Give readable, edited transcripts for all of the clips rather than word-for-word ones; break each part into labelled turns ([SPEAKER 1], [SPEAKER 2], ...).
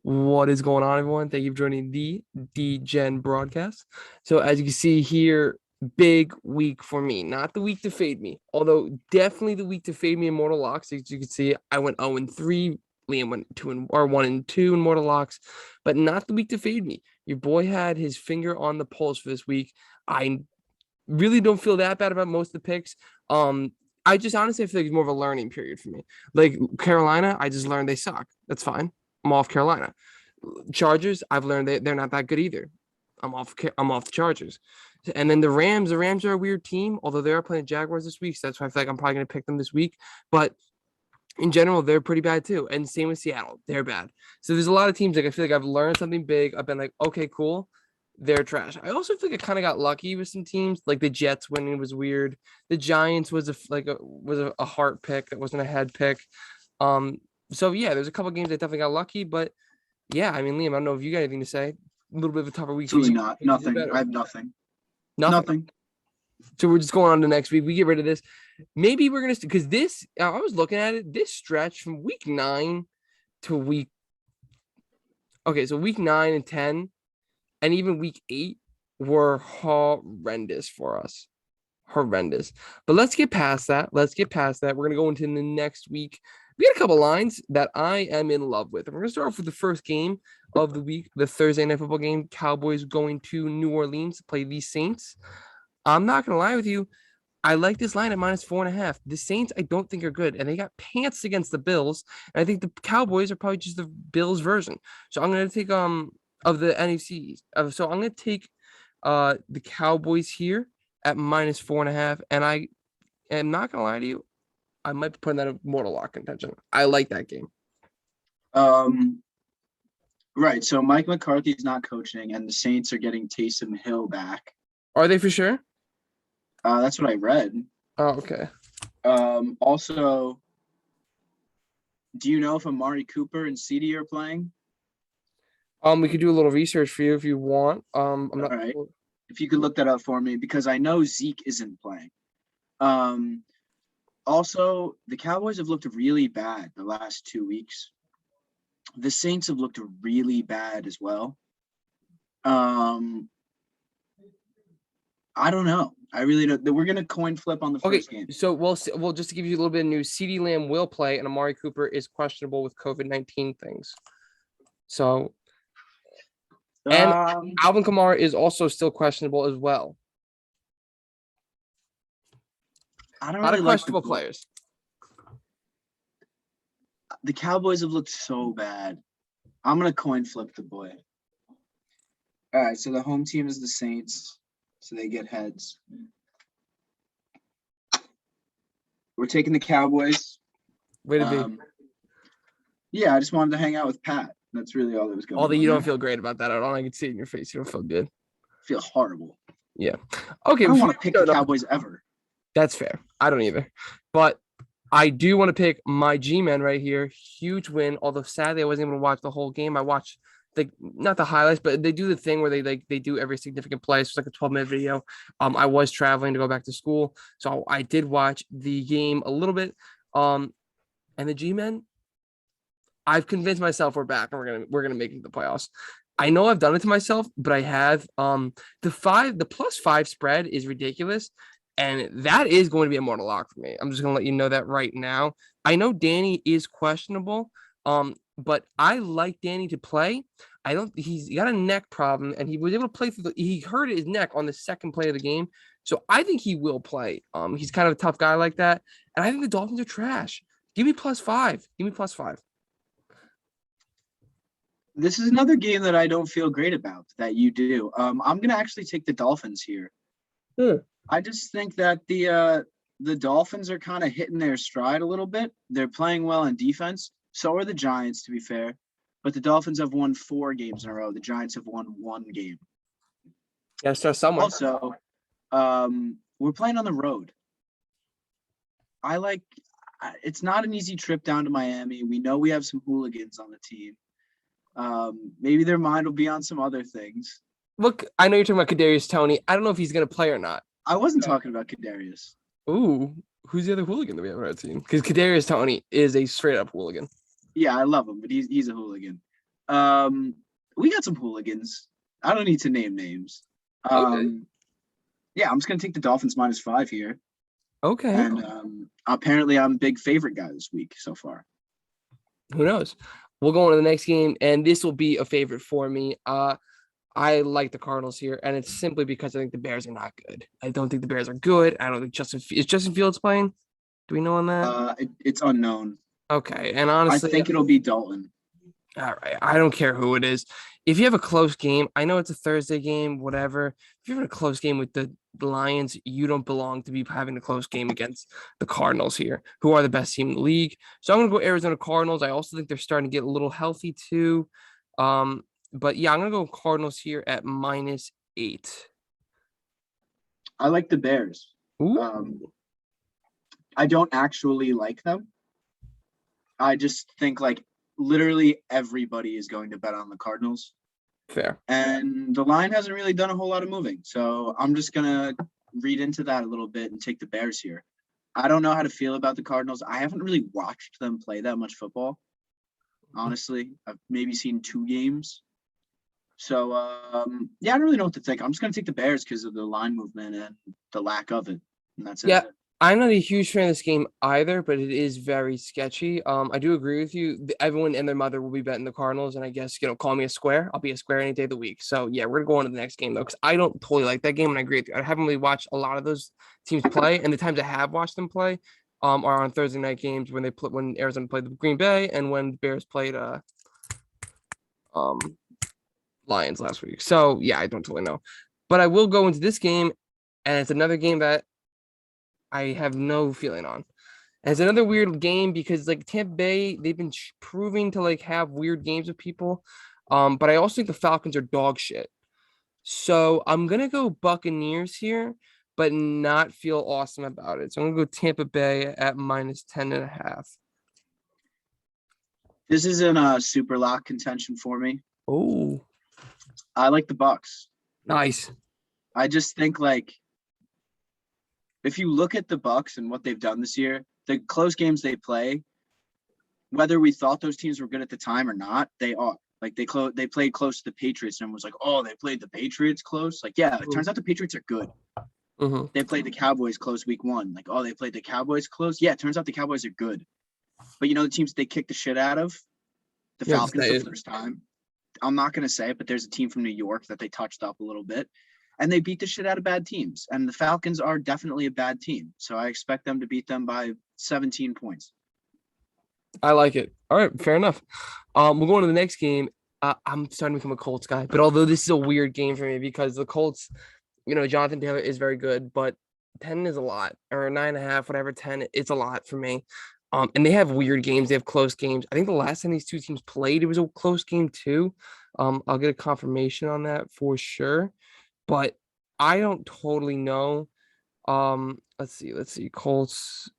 [SPEAKER 1] What is going on, everyone? Thank you for joining the Degen broadcast. So, as you can see here, big week for me. Not the week to fade me, although definitely the week to fade me in Mortal Locks. As you can see, I went 0-3. Liam went 1-2 in Mortal Locks, but not the week to fade me. Your boy had his finger on the pulse for this week. I really don't feel that bad about most of the picks. I just honestly feel like it's more of a learning period for me. Like Carolina, I just learned they suck. That's fine. I'm off Carolina. Chargers, I've learned they're not that good either. I'm off the Chargers. And then the Rams are a weird team, although they are playing Jaguars this week. So that's why I feel like I'm probably going to pick them this week. But in general, they're pretty bad too. And same with Seattle. They're bad. So there's a lot of teams like I feel like I've learned something big. I've been like, okay, cool. They're trash. I also feel like I kind of got lucky with some teams. Like the Jets winning was weird. The Giants was a heart pick that wasn't a head pick. So yeah, there's a couple games that definitely got lucky, but yeah, I mean, Liam, I don't know if you got anything to say. A little bit of a tougher week for
[SPEAKER 2] Absolutely
[SPEAKER 1] you.
[SPEAKER 2] not. Nothing. I have nothing.
[SPEAKER 1] Nothing. So we're just going on to next week. We get rid of this. Maybe we're gonna because this. I was looking at it. This stretch from week 9 to week. Okay, so week 9 and 10, and even week 8 were horrendous for us. Horrendous. But let's get past that. We're gonna go into the next week. We got a couple lines that I am in love with. And we're going to start off with the first game of the week, the Thursday Night Football game. Cowboys going to New Orleans to play the Saints. I'm not going to lie with you. I like this line at -4.5. The Saints, I don't think are good. And they got pants against the Bills. And I think the Cowboys are probably just the Bills version. So I'm going to take of the NFC. So I'm going to take the Cowboys here at -4.5. And I am not going to lie to you. I might be putting that in Mortal Lock contention. I like that game.
[SPEAKER 2] Right. So Mike McCarthy's not coaching, and the Saints are getting Taysom Hill back.
[SPEAKER 1] Are they for sure?
[SPEAKER 2] That's what I read.
[SPEAKER 1] Oh, okay.
[SPEAKER 2] Also, do you know if Amari Cooper and CeeDee are playing?
[SPEAKER 1] We could do a little research for you if you want. I'm not.
[SPEAKER 2] All right. If you could look that up for me, because I know Zeke isn't playing. Also, the Cowboys have looked really bad the last 2 weeks. The Saints have looked really bad as well. I don't know. I really don't. We're going to coin flip on the first game.
[SPEAKER 1] So we'll just to give you a little bit of news, CeeDee Lamb will play, and Amari Cooper is questionable with COVID-19 things. So, and Alvin Kamara is also still questionable as well.
[SPEAKER 2] I don't
[SPEAKER 1] a lot
[SPEAKER 2] really
[SPEAKER 1] of questionable players.
[SPEAKER 2] The Cowboys have looked so bad. I'm going to coin flip the boy. All right, so the home team is the Saints, so they get heads. We're taking the Cowboys.
[SPEAKER 1] Way to be.
[SPEAKER 2] Yeah, I just wanted to hang out with Pat. That's really all that was going on.
[SPEAKER 1] Although you don't feel great about that at all. I can see it in your face. You don't feel good.
[SPEAKER 2] I feel horrible.
[SPEAKER 1] Yeah. Okay.
[SPEAKER 2] I don't want to pick the Cowboys ever.
[SPEAKER 1] That's fair. I don't either. But I do want to pick my G-Men right here. Huge win. Although sadly I wasn't able to watch the whole game. I watched not the highlights, but they do the thing where they do every significant play. So it's like a 12-minute video. I was traveling to go back to school, so I did watch the game a little bit. And the G-Men, I've convinced myself we're back and we're gonna make it to the playoffs. I know I've done it to myself, but I have. The +5 spread is ridiculous. And that is going to be a Mortal Lock for me. I'm just going to let you know that right now. I know Danny is questionable, but I like Danny to play. He's got a neck problem, and he was able to play he hurt his neck on the second play of the game. So I think he will play. He's kind of a tough guy like that. And I think the Dolphins are trash. Give me +5. Give me +5.
[SPEAKER 2] This is another game that I don't feel great about that you do. I'm going to actually take the Dolphins here. I just think that the Dolphins are kind of hitting their stride a little bit. They're playing well on defense. So are the Giants, to be fair. But the Dolphins have won 4 games in a row. The Giants have won 1 game.
[SPEAKER 1] Got to start somewhere.
[SPEAKER 2] Also, we're playing on the road. It's not an easy trip down to Miami. We know we have some hooligans on the team. Maybe their mind will be on some other things.
[SPEAKER 1] Look, I know you're talking about Kadarius Toney. I don't know if he's going to play or not.
[SPEAKER 2] I wasn't talking about Kadarius.
[SPEAKER 1] Ooh, who's the other hooligan that we have on our team? Because Kadarius Toney is a straight-up hooligan.
[SPEAKER 2] Yeah, I love him, but he's a hooligan. Um, we got some hooligans. I don't need to name names.
[SPEAKER 1] Okay.
[SPEAKER 2] Yeah, I'm just gonna take the Dolphins -5 here,
[SPEAKER 1] Okay.
[SPEAKER 2] and apparently I'm big favorite guy this week so far.
[SPEAKER 1] Who knows? We'll go on to the next game, and this will be a favorite for me. I like the Cardinals here, and it's simply because I think the Bears are not good. I don't think the Bears are good. I don't think is Justin Fields playing? Do we know on that?
[SPEAKER 2] It's unknown.
[SPEAKER 1] Okay, and
[SPEAKER 2] I
[SPEAKER 1] honestly,
[SPEAKER 2] think it'll be Dalton.
[SPEAKER 1] all right, I don't care who it is. If you have a close game, I know it's a Thursday game, whatever. If you're in a close game with the Lions, you don't belong to be having a close game against the Cardinals here, who are the best team in the league. So I'm gonna go Arizona Cardinals. I also think they're starting to get a little healthy too. But yeah, I'm gonna go Cardinals here at -8.
[SPEAKER 2] I like the Bears.
[SPEAKER 1] Ooh,
[SPEAKER 2] I don't actually like them. I just think like literally everybody is going to bet on the Cardinals.
[SPEAKER 1] fair.
[SPEAKER 2] And the line hasn't really done a whole lot of moving. So I'm just going to read into that a little bit and take the Bears here. I don't know how to feel about the Cardinals. I haven't really watched them play that much football. Honestly, I've maybe seen 2 games. So, yeah, I don't really know what to think. I'm just going to take the Bears because of the line movement and the lack of it. And that's
[SPEAKER 1] Yeah,
[SPEAKER 2] it.
[SPEAKER 1] I'm not a huge fan of this game either, but it is very sketchy. I do agree with you. Everyone and their mother will be betting the Cardinals, and I guess call me a square. I'll be a square any day of the week. So yeah, we're gonna go on to the next game though, because I don't totally like that game, and I agree with you. I haven't really watched a lot of those teams play, and the times I have watched them play, are on Thursday night games when Arizona played the Green Bay and when the Bears played um Lions last week. So yeah, I don't totally know, but I will go into this game, and it's another game that I have no feeling on. And it's another weird game because like Tampa Bay, they've been proving to like have weird games with people. But I also think the Falcons are dog shit. So I'm gonna go Buccaneers here, but not feel awesome about it. So I'm gonna go Tampa Bay at -10.5.
[SPEAKER 2] This isn't a super lock contention for me.
[SPEAKER 1] Oh,
[SPEAKER 2] I like the Bucks.
[SPEAKER 1] nice.
[SPEAKER 2] I just think like if you look at the Bucks and what they've done this year, the close games they play, whether we thought those teams were good at the time or not, they are. Like they played close to the Patriots and was like, oh, they played the Patriots close. Like, yeah, it turns out the Patriots are good.
[SPEAKER 1] Mm-hmm.
[SPEAKER 2] They played the Cowboys close week 1. Like, oh, they played the Cowboys close. Yeah, it turns out the Cowboys are good. But the teams they kicked the shit out of, the
[SPEAKER 1] Yeah,
[SPEAKER 2] Falcons the first time. I'm not gonna say it, but there's a team from New York that they touched up a little bit. And they beat the shit out of bad teams. And the Falcons are definitely a bad team. So I expect them to beat them by 17 points.
[SPEAKER 1] I like it. All right, fair enough. We'll go on to the next game. I'm starting to become a Colts guy, but although this is a weird game for me because the Colts, Jonathan Taylor is very good, but 10 is a lot, or 9.5, whatever, 10, it's a lot for me. And they have weird games. They have close games. I think the last time these two teams played, it was a close game too. I'll get a confirmation on that for sure, but I don't totally know. Let's see. Colts,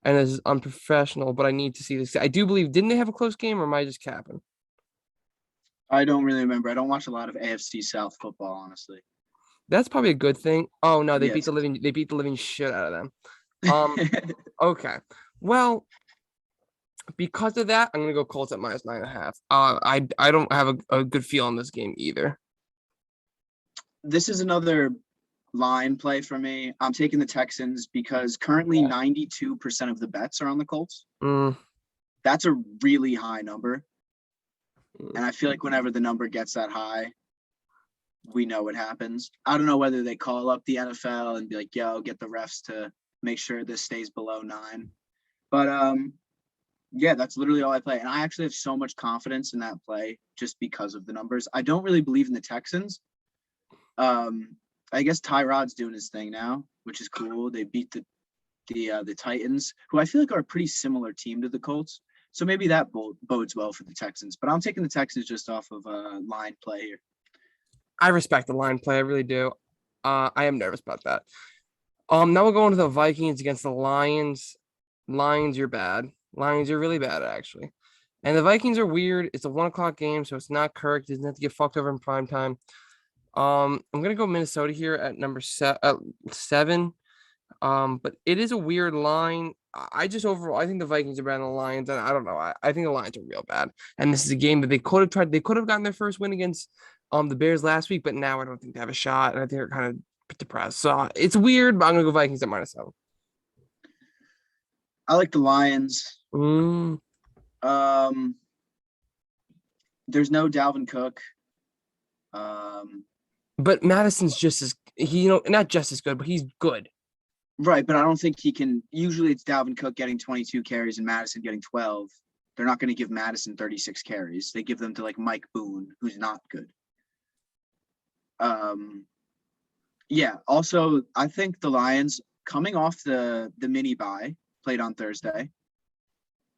[SPEAKER 1] and as unprofessional, but I need to see this. I do believe, didn't they have a close game, or am I just capping?
[SPEAKER 2] I don't really remember. I don't watch a lot of AFC South football, honestly.
[SPEAKER 1] That's probably a good thing. Oh no, they
[SPEAKER 2] Yes.
[SPEAKER 1] they beat the living shit out of them. Okay. Well, because of that, I'm gonna go Colts at -9.5. I don't have a good feel on this game either.
[SPEAKER 2] This is another line play for me. I'm taking the Texans because currently 92% of the bets are on the Colts.
[SPEAKER 1] Mm,
[SPEAKER 2] That's a really high number.
[SPEAKER 1] mm.
[SPEAKER 2] And I feel like whenever the number gets that high, we know what happens. I don't know whether they call up the NFL and be like, yo, get the refs to make sure this stays below 9. But yeah, that's literally all I play. And I actually have so much confidence in that play just because of the numbers. I don't really believe in the Texans. I guess Tyrod's doing his thing now, which is cool. They beat the Titans, who I feel like are a pretty similar team to the Colts. So maybe that bodes well for the Texans. But I'm taking the Texans just off of line play here.
[SPEAKER 1] I respect the line play. I really do. I am nervous about that. Now we'll go into the Vikings against the Lions. Lions, you're bad. Lions, you're really bad, actually. And the Vikings are weird. It's a 1 o'clock game, so it's not Kirk. Doesn't have to get fucked over in prime time. I'm gonna go Minnesota here at number 7. But it is a weird line. I just overall, I think the Vikings are better than the Lions, and I don't know. I think the Lions are real bad, and this is a game that they could have tried. They could have gotten their first win against the Bears last week, but now I don't think they have a shot, and I think they're kind of depressed. So it's weird, but I'm gonna go Vikings at -7.
[SPEAKER 2] I like the Lions.
[SPEAKER 1] Mm.
[SPEAKER 2] There's no Dalvin Cook.
[SPEAKER 1] But Madison's just as not just as good, but he's good.
[SPEAKER 2] Right, but I don't think he can. Usually, it's Dalvin Cook getting 22 carries and Madison getting 12. They're not going to give Madison 36 carries. They give them to like Mike Boone, who's not good. Yeah. Also, I think the Lions coming off the mini bye played on Thursday,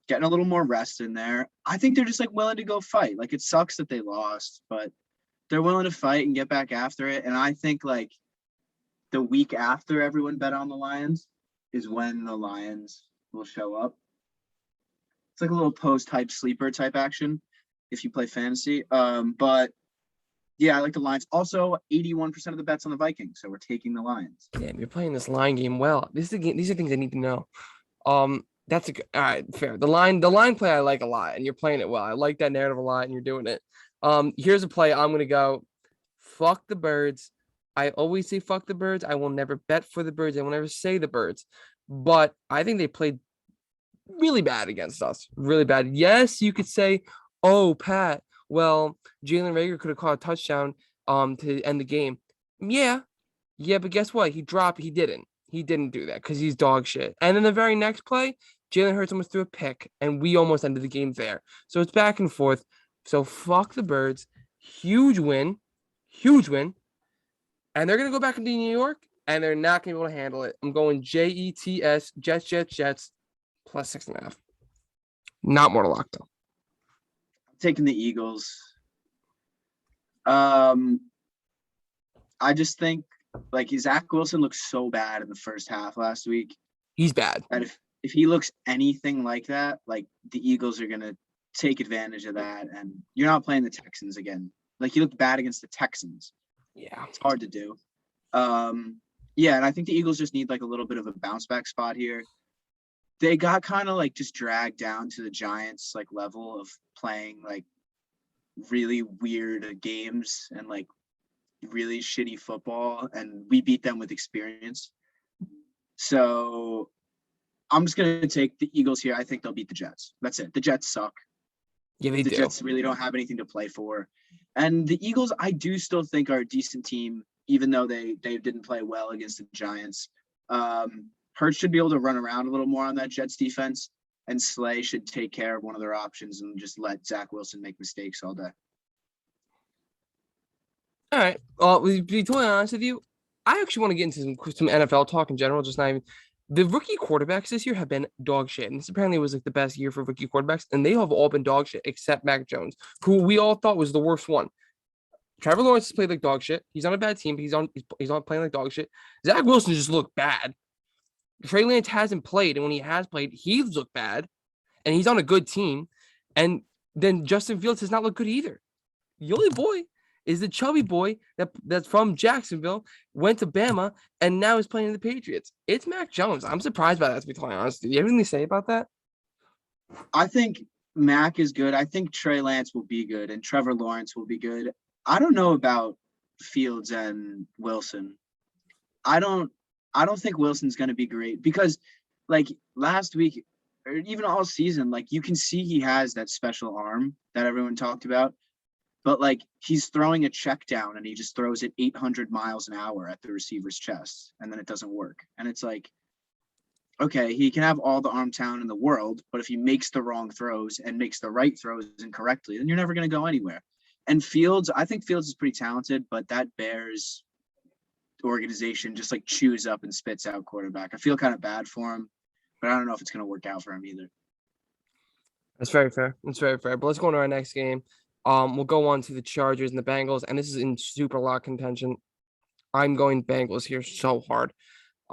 [SPEAKER 2] getting a little more rest in there. I think they're just like willing to go fight. Like it sucks that they lost, but they're willing to fight and get back after it. And I think like the week after everyone bet on the Lions is when the Lions will show up. It's like a little post-hype sleeper type action if you play fantasy. But yeah, I like the Lions. Also, 81% of the bets on the Vikings, so we're taking the Lions.
[SPEAKER 1] Damn, you're playing this line game well. This is a game. These are things I need to know. That's all right. Fair. The line play I like a lot, and you're playing it well. I like that narrative a lot, and you're doing it. Here's a play. I'm gonna go. Fuck the Birds. I always say fuck the Birds. I will never bet for the Birds. I will never say the Birds. But I think they played really bad against us. Really bad. Yes, you could say, oh, Pat, well, Jalen Reagor could have caught a touchdown to end the game. Yeah. Yeah, but guess what? He didn't. He didn't do that because he's dog shit. And then the very next play, Jalen Hurts almost threw a pick, and we almost ended the game there. So it's back and forth. So fuck the Birds. Huge win. Huge win. And they're going to go back into New York, and they're not going to be able to handle it. I'm going Jets, Jets, +6.5. Not more to lock, though.
[SPEAKER 2] I'm taking the Eagles. I just think, like, Zach Wilson looked so bad in the first half last week.
[SPEAKER 1] He's bad.
[SPEAKER 2] That if he looks anything like that, like, the Eagles are going to take advantage of that, and you're not playing the Texans again. Like, he looked bad against the Texans.
[SPEAKER 1] Yeah.
[SPEAKER 2] It's hard to do. Yeah, and I think the Eagles just need like a little bit of a bounce back spot here. They got kind of like just dragged down to the Giants like level of playing like really weird games and like really shitty football, and we beat them with experience. So I'm just going to take the Eagles here. I think they'll beat the Jets. That's it. The Jets suck.
[SPEAKER 1] Yeah, they do.
[SPEAKER 2] The Jets really don't have anything to play for. And the Eagles, I do still think are a decent team, even though they didn't play well against the Giants. Hurts should be able to run around a little more on that Jets defense, and Slay should take care of one of their options and just let Zach Wilson make mistakes all day.
[SPEAKER 1] All right. Well, to be totally honest with you, I actually want to get into some NFL talk in general, just not even. The rookie quarterbacks this year have been dog shit. And this apparently was like the best year for rookie quarterbacks. And they have all been dog shit except Mac Jones, who we all thought was the worst one. Trevor Lawrence has played like dog shit. He's on a bad team, but he's on playing like dog shit. Zach Wilson just looked bad. Trey Lance hasn't played, and when he has played, he's looked bad. And he's on a good team. And then Justin Fields has not looked good either. The only boy is the chubby boy that's from Jacksonville, went to Bama, and now is playing in the Patriots. It's Mac Jones. I'm surprised by that, to be totally honest. Do you have anything to say about that?
[SPEAKER 2] I think Mac is good. I think Trey Lance will be good, and Trevor Lawrence will be good. I don't know about Fields and Wilson. I don't think Wilson's going to be great because, like, last week or even all season, like, you can see he has that special arm that everyone talked about. But, like, he's throwing a check down and he just throws it 800 miles an hour at the receiver's chest, and then it doesn't work. And it's like, okay, he can have all the arm talent in the world, but if he makes the wrong throws and makes the right throws incorrectly, then you're never going to go anywhere. And Fields, I think Fields is pretty talented, but that Bears organization just, like, chews up and spits out quarterback. I feel kind of bad for him, but I don't know if it's going to work out for him either.
[SPEAKER 1] That's very fair. That's very fair. But let's go on to our next game. We'll go on to the Chargers and the Bengals, and this is in super lock contention. I'm going Bengals here so hard.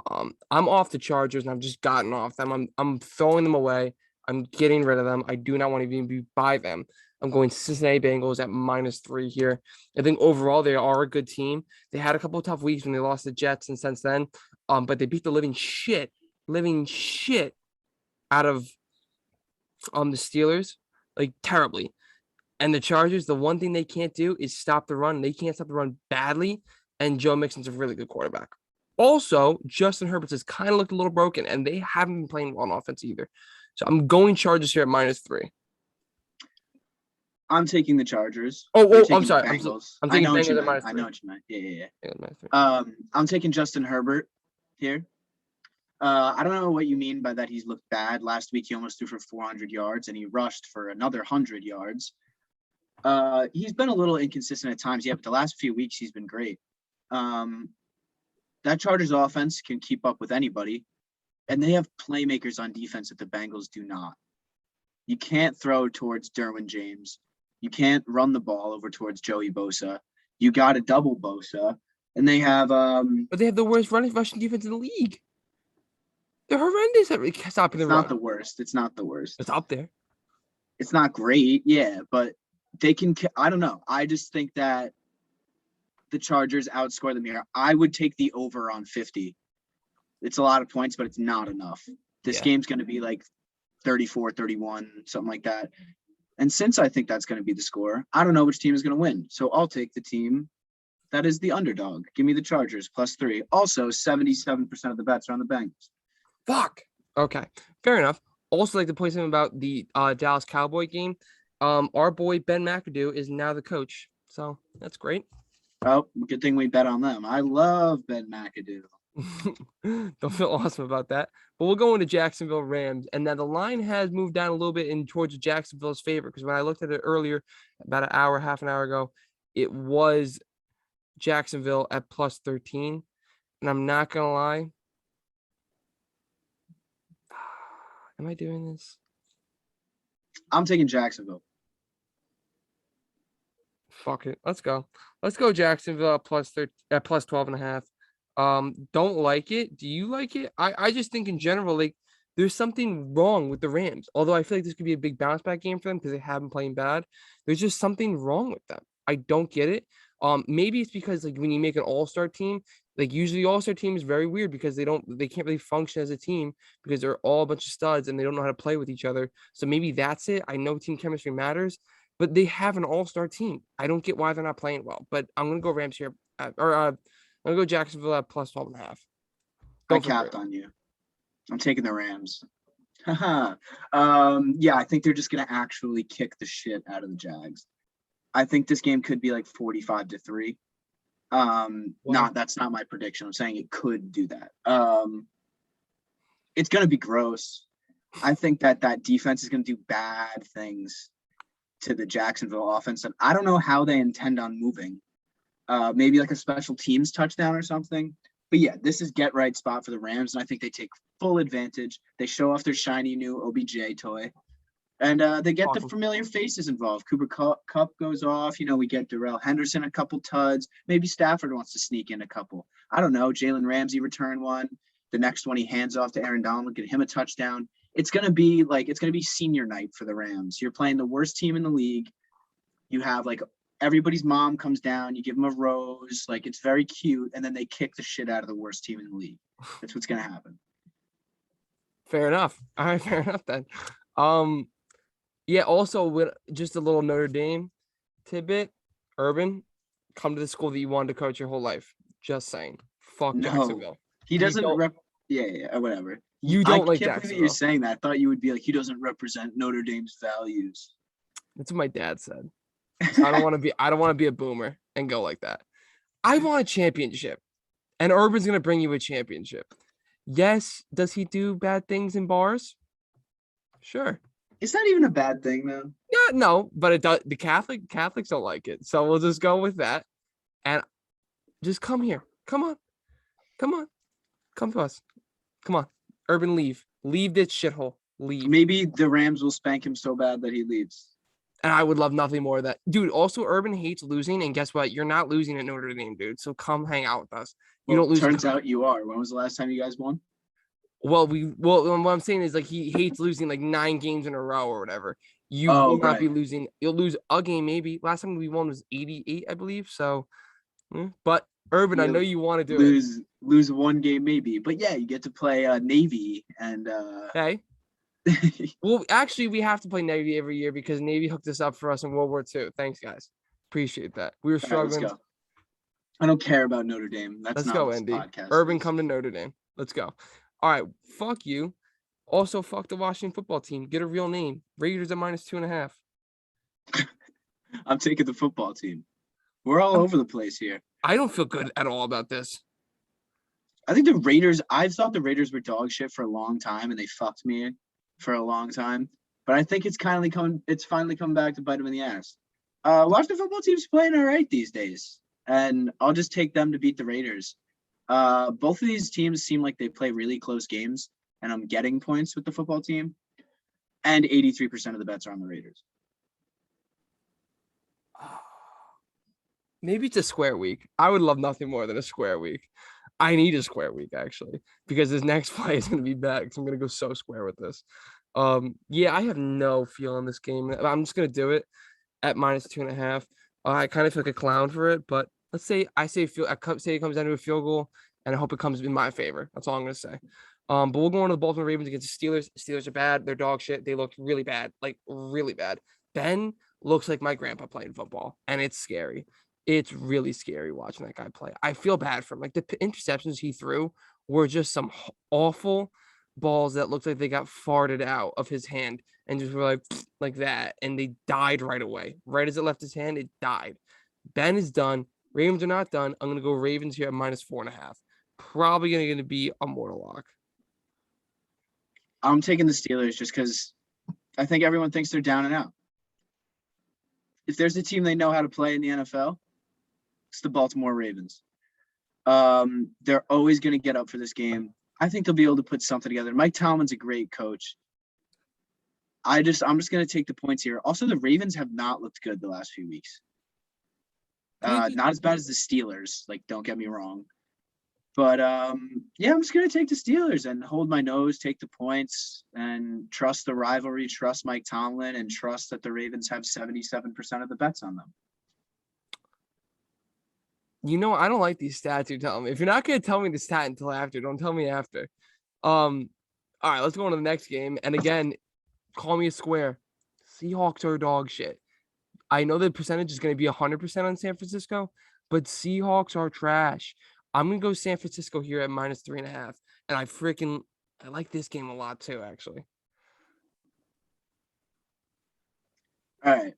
[SPEAKER 1] I'm off the Chargers, and I've just gotten off them. I'm throwing them away. I'm getting rid of them. I do not want to even be by them. I'm going Cincinnati Bengals at -3 here. I think overall they are a good team. They had a couple of tough weeks when they lost the Jets, and since then, But they beat the living shit out of the Steelers, like terribly. And the Chargers, the one thing they can't do is stop the run. They can't stop the run badly. And Joe Mixon's a really good quarterback. Also, Justin Herbert's has kind of looked a little broken, and they haven't been playing well on offense either. So I'm going Chargers here at -3.
[SPEAKER 2] I'm taking the Chargers.
[SPEAKER 1] I'm sorry.
[SPEAKER 2] Bengals.
[SPEAKER 1] I'm taking Bengals
[SPEAKER 2] at
[SPEAKER 1] at -3.
[SPEAKER 2] I know what you meant. Yeah.
[SPEAKER 1] Yeah,
[SPEAKER 2] I'm taking Justin Herbert here. I don't know what you mean by that. He's looked bad. Last week, he almost threw for 400 yards, and he rushed for another 100 yards. He's been a little inconsistent at times, but the last few weeks he's been great. That Chargers offense can keep up with anybody, and they have playmakers on defense that the Bengals do not. You can't throw towards Derwin James. You can't run the ball over towards Joey Bosa. You got to double Bosa, and they have
[SPEAKER 1] but they have the worst rushing defense in the league. They're horrendous at stopping the run.
[SPEAKER 2] It's not the worst. It's not the worst.
[SPEAKER 1] It's up there.
[SPEAKER 2] It's not great, but they can. I don't know. I just think that the Chargers outscore them here. I would take the over on 50. It's a lot of points, but it's not enough. This game's going to be like 34-31, something like that. And since I think that's going to be the score, I don't know which team is going to win. So I'll take the team that is the underdog. Give me the Chargers +3. Also, 77% of the bets are on the Bengals.
[SPEAKER 1] Fuck. Okay, fair enough. Also, like to point something about the Dallas Cowboy game. Our boy Ben McAdoo is now the coach, so that's great.
[SPEAKER 2] Oh, good thing we bet on them. I love Ben McAdoo.
[SPEAKER 1] Don't feel awesome about that. But we'll go into Jacksonville Rams. And now the line has moved down a little bit in towards Jacksonville's favor. Because when I looked at it earlier, about half an hour ago, it was Jacksonville at +13. And I'm not going to lie. Am I doing this?
[SPEAKER 2] I'm taking Jacksonville.
[SPEAKER 1] Fuck it. Let's go. Let's go Jacksonville at +12.5. Don't like it. Do you like it? I just think in general, like there's something wrong with the Rams. Although I feel like this could be a big bounce back game for them because they haven't playing bad. There's just something wrong with them. I don't get it. Maybe it's because like when you make an all-star team, like usually the all-star team is very weird because they can't really function as a team because they're all a bunch of studs and they don't know how to play with each other. So maybe that's it. I know team chemistry matters, but they have an all-star team. I don't get why they're not playing well. But I'm gonna go Rams here, I'm gonna go Jacksonville at +12.5.
[SPEAKER 2] I capped on you. I'm taking the Rams. I think they're just gonna actually kick the shit out of the Jags. I think this game could be like 45-3. That's not my prediction. I'm saying it could do that. It's gonna be gross. I think that defense is gonna do bad things to the Jacksonville offense, and I don't know how they intend on moving. Maybe like a special teams touchdown or something. But yeah, this is get right spot for the Rams, and I think they take full advantage. They show off their shiny new OBJ toy, and they get the familiar faces involved. Cooper Kupp goes off. We get Darrell Henderson a couple tuds. Maybe Stafford wants to sneak in a couple. I don't know. Jalen Ramsey return one. The next one he hands off to Aaron Donald, get him a touchdown. It's gonna be senior night for the Rams. You're playing the worst team in the league. You have like everybody's mom comes down, you give them a rose, like it's very cute, and then they kick the shit out of the worst team in the league. That's what's gonna happen.
[SPEAKER 1] Fair enough. All right, fair enough then. Also with just a little Notre Dame tidbit, Urban, come to the school that you wanted to coach your whole life. Just saying. Fuck Jacksonville.
[SPEAKER 2] He doesn't whatever.
[SPEAKER 1] You don't like Jacksonville.
[SPEAKER 2] I can't believe you're saying that. I thought you would be like, he doesn't represent Notre Dame's values.
[SPEAKER 1] That's what my dad said. So I don't want to be a boomer and go like that. I want a championship. And Urban's gonna bring you a championship. Yes, does he do bad things in bars? Sure.
[SPEAKER 2] It's not even a bad thing though.
[SPEAKER 1] Yeah, no, but it does. The Catholics don't like it. So we'll just go with that. And just come here. Come on. Come to us. Come on. Urban, leave. Leave this shithole. Leave.
[SPEAKER 2] Maybe the Rams will spank him so bad that he leaves.
[SPEAKER 1] And I would love nothing more of that. Dude, also Urban hates losing. And guess what? You're not losing at Notre Dame, dude. So come hang out with us. You don't lose.
[SPEAKER 2] Turns out you are. When was the last time you guys won?
[SPEAKER 1] Well, what I'm saying is like he hates losing like 9 games in a row or whatever. You will not be losing. You'll lose a game maybe. Last time we won was 88, I believe. So, but Urban, I know
[SPEAKER 2] You
[SPEAKER 1] you want to do it.
[SPEAKER 2] lose one game maybe, but yeah, you get to play Navy and
[SPEAKER 1] Hey. Well, actually, we have to play Navy every year because Navy hooked us up for us in World War II. Thanks, guys. Appreciate that. We were
[SPEAKER 2] all right, let's
[SPEAKER 1] struggling.
[SPEAKER 2] go. I don't care about Notre Dame. That's
[SPEAKER 1] Let's
[SPEAKER 2] not
[SPEAKER 1] go,
[SPEAKER 2] what this
[SPEAKER 1] Indy.
[SPEAKER 2] podcast
[SPEAKER 1] Urban,
[SPEAKER 2] is.
[SPEAKER 1] come to Notre Dame. Let's go. All right. Fuck you. Also, fuck the Washington football team. Get a real name. Raiders at -2.5.
[SPEAKER 2] I'm taking the football team. We're all over the place here.
[SPEAKER 1] I don't feel good at all about this.
[SPEAKER 2] I think the Raiders, I've thought the Raiders were dog shit for a long time and they fucked me for a long time. But I think it's finally coming back to bite them in the ass. Washington football team's playing all right these days. And I'll just take them to beat the Raiders. Both of these teams seem like they play really close games, and I'm getting points with the football team. And 83% of the bets are on the Raiders.
[SPEAKER 1] Maybe it's a square week. I would love nothing more than a square week. I need a square week actually because this next play is going to be bad. So I'm going to go so square with this. Yeah, I have no feel in this game. I'm just going to do it at -2.5. I kind of feel like a clown for it, but let's say I say it comes down to a field goal, and I hope it comes in my favor. That's all I'm going to say. But we'll go on to the Baltimore Ravens against the Steelers. Steelers are bad. They're dog shit. They look really bad, like really bad. Ben looks like my grandpa playing football, and it's scary. It's really scary watching that guy play. I feel bad for him. Like the interceptions he threw were just some awful balls that looked like they got farted out of his hand and just were like that, and they died right away. Right as it left his hand, it died. Ben is done. Ravens are not done. I'm gonna go Ravens here at -4.5. Probably gonna be a mortal lock.
[SPEAKER 2] I'm taking the Steelers just because I think everyone thinks they're down and out. If there's a team they know how to play in the NFL, it's the Baltimore Ravens. They're always going to get up for this game. I think they'll be able to put something together. Mike Tomlin's a great coach. I'm just going to take the points here. Also, the Ravens have not looked good the last few weeks. Not as bad as the Steelers. Like, don't get me wrong. But yeah, I'm just going to take the Steelers and hold my nose, take the points, and trust the rivalry, trust Mike Tomlin, and trust that the Ravens have 77% of the bets on them.
[SPEAKER 1] You know, I don't like these stats you're telling me. If you're not going to tell me the stat until after, don't tell me after. All right, let's go on to the next game. And again, call me a square. Seahawks are dog shit. I know the percentage is going to be 100% on San Francisco, but Seahawks are trash. I'm going to go San Francisco here at -3.5. And I like this game a lot too, actually.
[SPEAKER 2] All right.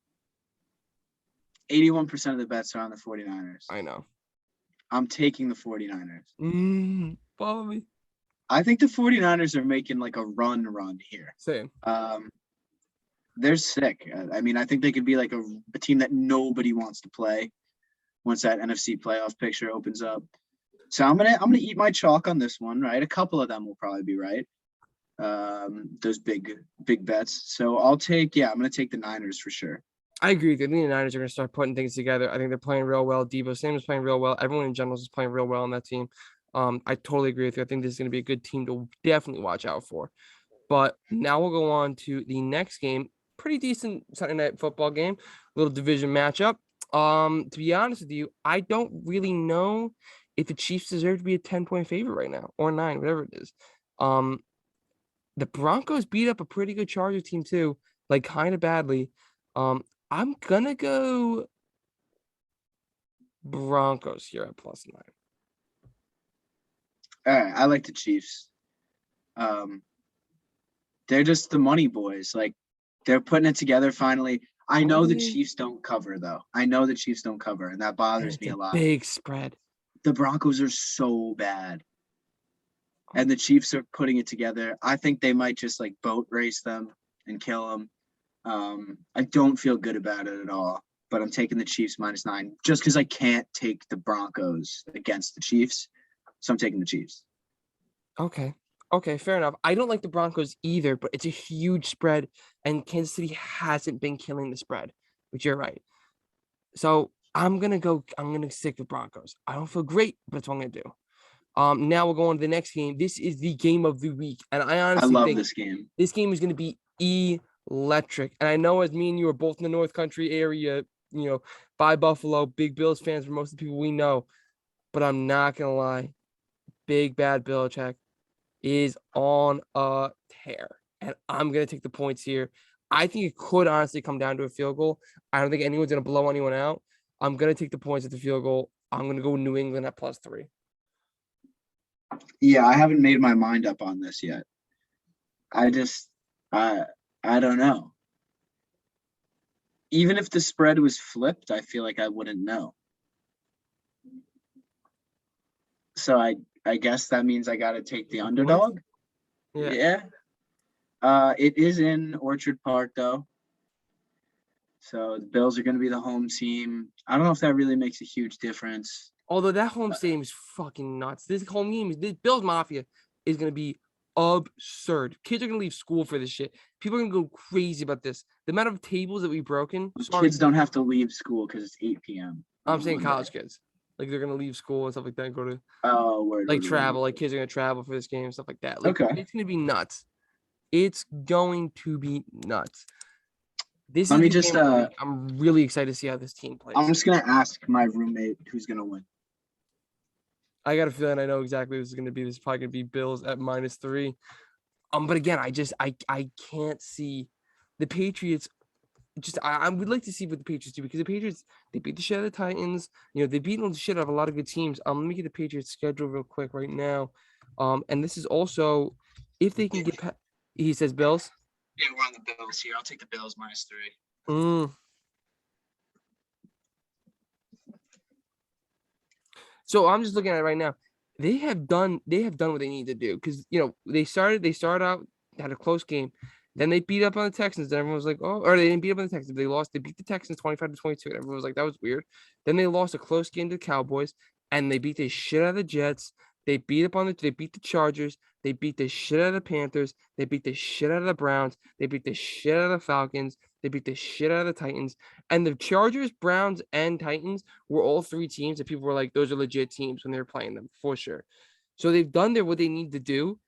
[SPEAKER 2] 81% of the bets are on the 49ers.
[SPEAKER 1] I know.
[SPEAKER 2] I'm taking the 49ers.
[SPEAKER 1] Follow me.
[SPEAKER 2] I think the 49ers are making like a run here.
[SPEAKER 1] Same.
[SPEAKER 2] They're sick. I mean, I think they could be like a team that nobody wants to play once that NFC playoff picture opens up. So I'm gonna eat my chalk on this one, right? A couple of them will probably be right. Those big bets. So I'm gonna take the Niners for sure.
[SPEAKER 1] I agree with you. I think the Niners are going to start putting things together. I think they're playing real well. Deebo Samuel's playing real well. Everyone in general is playing real well on that team. I totally agree with you. I think this is going to be a good team to definitely watch out for. But now we'll go on to the next game. Pretty decent Sunday night football game. Little division matchup. To be honest with you, I don't really know if the Chiefs deserve to be a 10-point favorite right now or 9, whatever it is. The Broncos beat up a pretty good Charger team too, like kind of badly. I'm gonna go Broncos here at +9.
[SPEAKER 2] All right, I like the Chiefs. They're just the money boys. Like they're putting it together finally. I know the Chiefs don't cover though. And that bothers me a lot.
[SPEAKER 1] Big spread.
[SPEAKER 2] The Broncos are so bad. And the Chiefs are putting it together. I think they might just like boat race them and kill them. I don't feel good about it at all, but I'm taking the Chiefs -9 just because I can't take the Broncos against the Chiefs. So I'm taking the Chiefs.
[SPEAKER 1] Okay, fair enough. I don't like the Broncos either, but it's a huge spread, and Kansas City hasn't been killing the spread, which you're right. So I'm gonna stick with Broncos. I don't feel great, but that's what I'm gonna do. Now we'll go on to the next game. This is the game of the week, and I honestly
[SPEAKER 2] love
[SPEAKER 1] think
[SPEAKER 2] this game.
[SPEAKER 1] This game is gonna be electric. And I know as me and you are both in the North Country area, by Buffalo, big Bills fans for most of the people we know. but I'm not gonna lie. Big bad Belichick is on a tear, and I'm gonna take the points here. I think it could honestly come down to a field goal. I don't think anyone's gonna blow anyone out. I'm gonna take the points at the field goal. I'm gonna go New England at +3.
[SPEAKER 2] Yeah, I haven't made my mind up on this yet. I just, I don't know. Even if the spread was flipped, I feel like I wouldn't know. So I guess that means I got to take the underdog.
[SPEAKER 1] Yeah.
[SPEAKER 2] It is in Orchard Park though. So the Bills are going to be the home team. I don't know if that really makes a huge difference.
[SPEAKER 1] Although that home stadium is fucking nuts. This home game, this Bills Mafia is gonna be absurd. Kids are gonna leave school for this shit. People are gonna go crazy about this. The amount of tables that we've broken.
[SPEAKER 2] Kids don't have to leave school because it's 8 p.m.
[SPEAKER 1] I'm saying college kids. Like they're gonna leave school and stuff like that and go to
[SPEAKER 2] travel.
[SPEAKER 1] Like kids are gonna travel for this game and stuff like that. Like
[SPEAKER 2] okay.
[SPEAKER 1] It's gonna be nuts. It's going to be nuts. This
[SPEAKER 2] Let
[SPEAKER 1] is
[SPEAKER 2] me just
[SPEAKER 1] I'm really excited to see how this team plays.
[SPEAKER 2] I'm just gonna ask my roommate who's gonna win.
[SPEAKER 1] I got a feeling I know exactly this is gonna be. This is probably gonna be Bills at -3. But again, I can't see the Patriots. I would like to see what the Patriots do, because the Patriots, they beat the shit out of the Titans. You know, they beat the shit out of a lot of good teams. Let me get the Patriots schedule real quick right now. And this is also if they can get. He says Bills.
[SPEAKER 2] Yeah, we're on the Bills here. I'll take the Bills -3.
[SPEAKER 1] So I'm just looking at it right now. They have done what they need to do, because they started out, had a close game, then they beat up on the Texans, and everyone was like, oh, or they didn't beat up on the Texans, they beat the Texans 25-22, and everyone was like, that was weird. Then they lost a close game to the Cowboys, and they beat the shit out of the Jets. They beat the Chargers. They beat the shit out of the Panthers. They beat the shit out of the Browns. They beat the shit out of the Falcons. They beat the shit out of the Titans. And the Chargers, Browns, and Titans were all three teams that people were like, those are legit teams when they were playing them, for sure. So they've done what they need to do.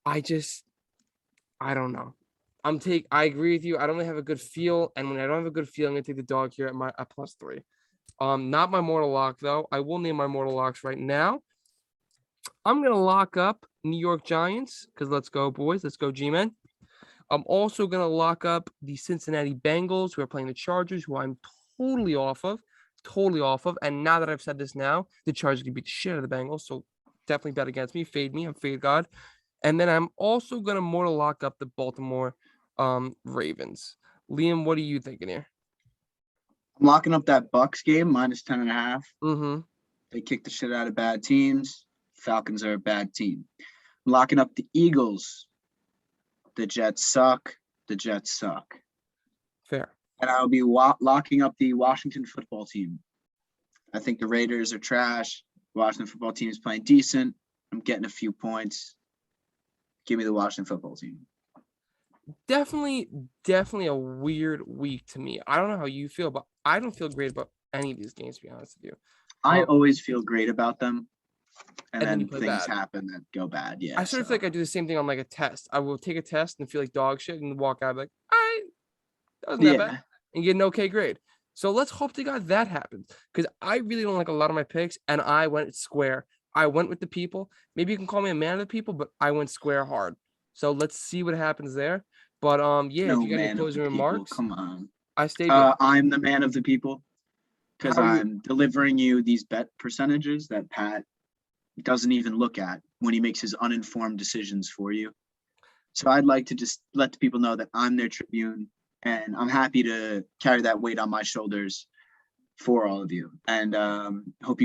[SPEAKER 1] I don't know. I agree with you. I don't really have a good feel. And when I don't have a good feel, I'm going to take the dog here at +3. Not my mortal lock, though. I will name my mortal locks right now. I'm going to lock up New York Giants, because let's go, boys. Let's go, G-Men. I'm also going to lock up the Cincinnati Bengals, who are playing the Chargers, who I'm totally off of. And now that I've said this now, the Chargers can beat the shit out of the Bengals. So definitely bet against me. Fade me. I'm fade God. And then I'm also going to mortal lock up the Baltimore Ravens. Liam, what are you thinking here?
[SPEAKER 2] I'm locking up that Bucs game, -10.5.
[SPEAKER 1] Mm-hmm.
[SPEAKER 2] They kick the shit out of bad teams. Falcons are a bad team. I'm locking up the Eagles. The Jets suck.
[SPEAKER 1] Fair.
[SPEAKER 2] And I'll be locking up the Washington football team. I think the Raiders are trash. Washington football team is playing decent. I'm getting a few points. Give me the Washington football team.
[SPEAKER 1] Definitely a weird week to me. I don't know how you feel, but I don't feel great about any of these games, to be honest with you.
[SPEAKER 2] I always feel great about them. And then
[SPEAKER 1] things
[SPEAKER 2] happen that go bad. Yeah.
[SPEAKER 1] I sort of feel like I do the same thing on like a test. I will take a test and feel like dog shit and walk out like, all right, that wasn't that bad, and get an okay grade. So let's hope to God that happens, because I really don't like a lot of my picks, and I went square. I went with the people. Maybe you can call me a man of the people, but I went square hard. So let's see what happens there. But yeah, if you got any closing remarks,
[SPEAKER 2] come on.
[SPEAKER 1] I stayed.
[SPEAKER 2] I'm the man of the people, because I'm delivering you these bet percentages that Pat doesn't even look at when he makes his uninformed decisions for you. So I'd like to just let the people know that I'm their tribune, and I'm happy to carry that weight on my shoulders for all of you. And hope you